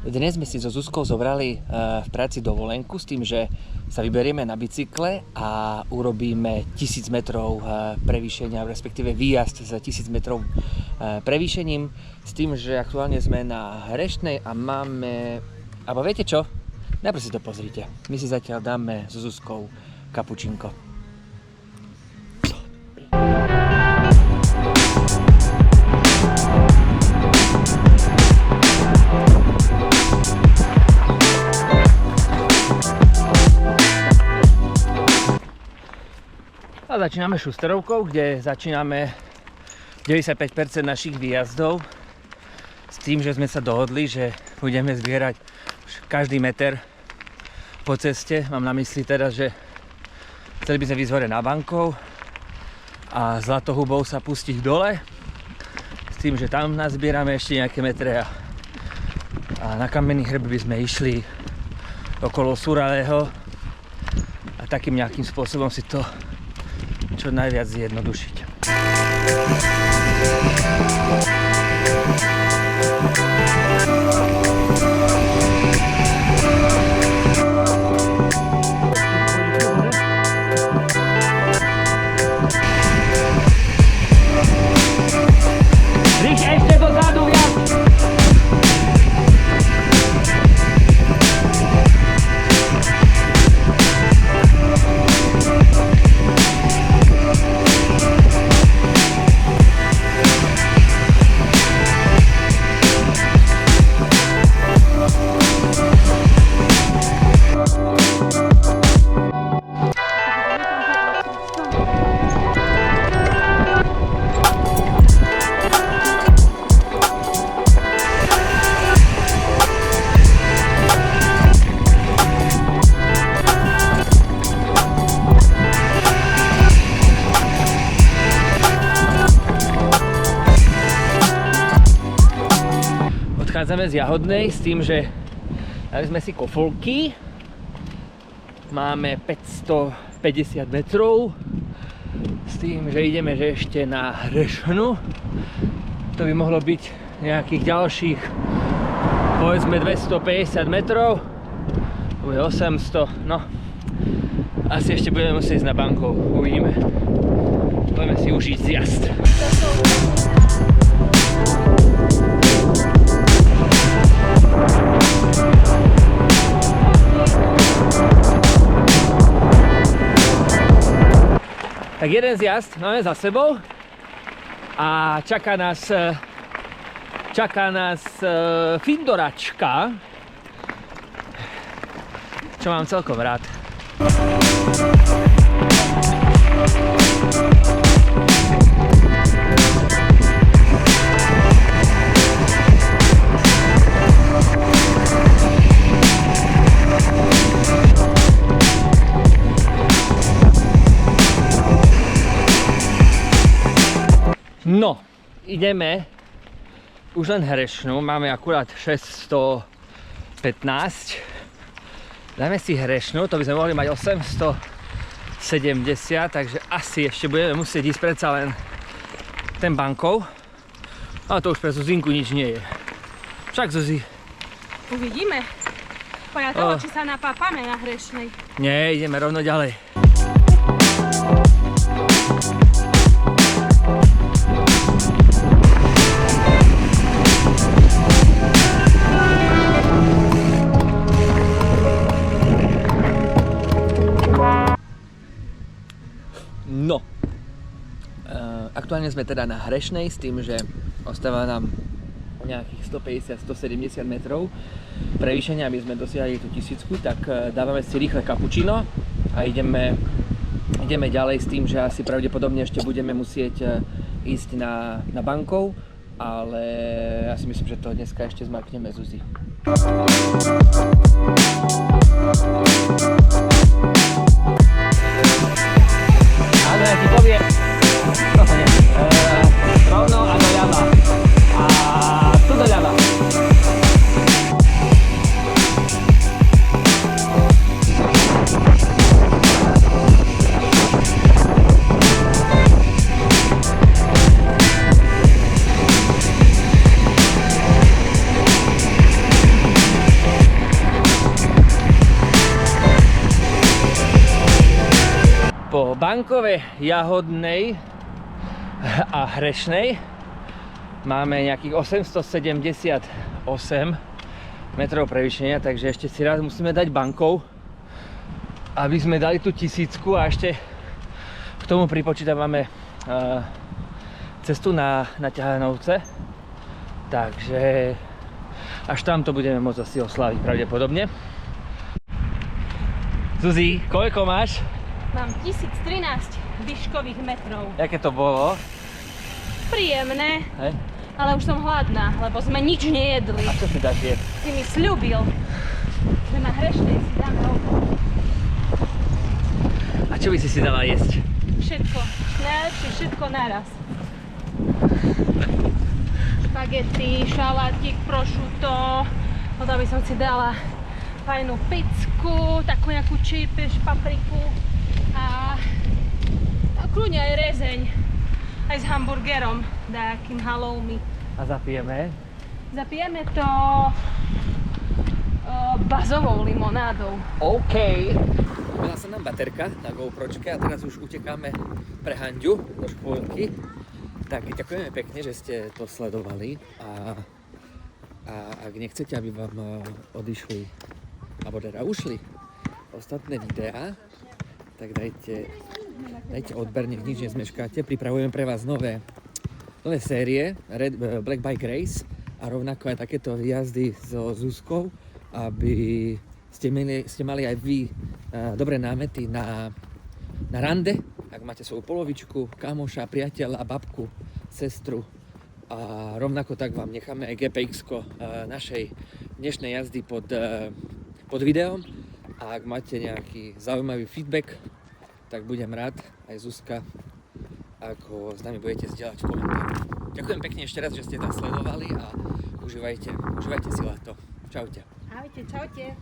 Dnes sme si so Zuzkou zobrali v práci dovolenku s tým, že sa vyberieme na bicykle a urobíme 1000 metrov prevýšenia, respektíve výjazd za 1000 metrov prevýšením, s tým, že aktuálne sme na Hrešnej a máme... Alebo viete čo? Najprv si to pozrite. My si zatiaľ dáme so Zuzkou kapučinko. A začíname Šusterovkou, kde začíname 95% našich výjazdov s tým, že sme sa dohodli, že budeme zbierať každý meter po ceste. Mám na mysli teda, že chceli by sme ísť hore na Bankov a Zlatohubou sa pustiť dole s tým, že tam nazbierame ešte nejaké metre a na Kamenný hrb by sme išli okolo Suralého a takým nejakým spôsobom si to čo najviac zjednodušiť. Rich, ešte dozadu viac! Odchádzame z Jahodnej s tým, že dali sme si kofolky. Máme 550 metrov s tým, že ideme že ešte na Hrešnu. To by mohlo byť nejakých ďalších povedzme 250 metrov. To bude 800, no asi ešte budeme musieť ísť na Bankov, uvidíme. Poďme si užiť zjazd. Tak jeden zjazd máme za sebou a čaká nás Findoračka, čo mám celkom rád. No, ideme už len Hrešnu, máme akurát 615. Dáme si Hrešnu, to by sme mohli mať 870, takže asi ešte budeme musieť ísť predsa len ten Bankov. Ale to už pre Zuzinku nič nie je. Však Zuzi. Uvidíme. Podľa toho, či sa napápame na Hrešnej. Nie, ideme rovno ďalej. No, aktuálne sme teda na Hrešnej s tým, že ostáva nám nejakých 150-170 metrov prevýšenia, aby sme dosiahli tú 1000, tak dávame si rýchle kapučino a ideme ďalej s tým, že asi pravdepodobne ešte budeme musieť ísť na Bankov, ale ja si myslím, že to dneska ešte zmakneme Zuzi. Áno, ja ti poviem. Rovno a doľava. A tu doľava. Bankove, Jahodnej a Hrešnej máme nejakých 878 metrov prevýšenia, takže ešte si raz musíme dať bankov, aby sme dali tú 1000 a ešte k tomu pripočítavame cestu na ťahanovce, takže až tam to budeme môcť asi oslaviť pravdepodobne. Zuzi, koľko máš? Mám 1013 výškových metrov. Jaké to bolo? Príjemné, Hej. ale už som hladná, lebo sme nič nejedli. A čo si dáš jesť? Ty mi sľúbil, že na Hrešnej si dáme obed. A čo by si dala jesť? Všetko, najlepšie všetko naraz. Špagety, šalátik, prosciutto, potom by som si dala fajnú pizku, takú nejakú čípeš, papriku a kľudne aj rezeň, aj s hamburgerom, nejakým halloumi. A zapijeme? Zapijeme to bazovou limonádou. OK. Byla sa nám baterka na GoPročke a teraz už utekáme pre Hanďu do škôlky. Tak ďakujeme pekne, že ste to sledovali a ak nechcete, aby vám odišli alebo teda ušli ostatné videá, tak dajte odber, nech nič nezmeškáte. Pripravujeme pre vás nové série Black Bike Race a rovnako aj takéto výjazdy so Zuzkou, aby ste mali aj vy dobré námety na rande, ak máte svoju polovičku, kamoša, priateľa, babku, sestru. A rovnako tak vám necháme aj GPX-ko našej dnešnej jazdy pod videom. A ak máte nejaký zaujímavý feedback, tak budem rád, aj Zuzka, ako s nami budete zdieľať v komentári. Ďakujem pekne ešte raz, že ste tam sledovali a užívajte si leto. Čaute. Ahojte, čaute.